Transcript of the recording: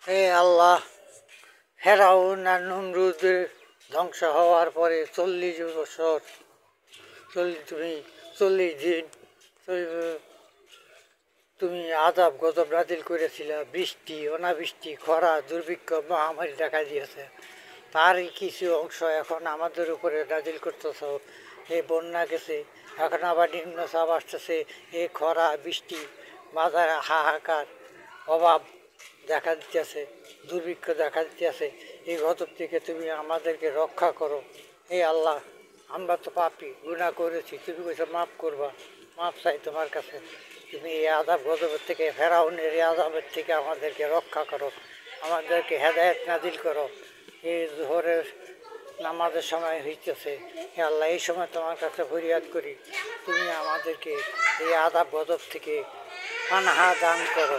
হে আল্লাহ, ফেরাউন আর নমরুদের ধ্বংস হওয়ার পরে 40 বছর তুমি 40 দিন তুমি আযাব গজব নাজিল করেছিলে। বৃষ্টি অনাবৃষ্টি খরা দুর্ভিক্ষ মহামারী দেখা দিয়েছে, তারই কিছু অংশ এখন আমাদের উপরে নাজিল করতেছ। এই বন্যা গেছে, এখন আবার নিম্নচাপ আসতেছে, এই খরা বৃষ্টি বাজারে হাহাকার অভাব দেখা দিতেছে, দুর্ভিক্ষ দেখা দিতেছে। এই গজব থেকে তুমি আমাদেরকে রক্ষা করো। হে আল্লাহ, আমরা তো পাপী, গুনাহ করেছি, তুমি কইছো মাফ করবা। মাফ চাই তোমার কাছে। তুমি এই আযাব গজবের থেকে, ফেরাউনের এই আযাবের থেকে আমাদেরকে রক্ষা করো, আমাদেরকে হেদায়েত নাজিল করো। এই জোহরের নামাজের সময় হইতেছে, হে আল্লাহ, এই সময় তোমার কাছে ফরিয়াদ করি, তুমি আমাদেরকে এই আযাব গজব থেকে পানাহা দান করো।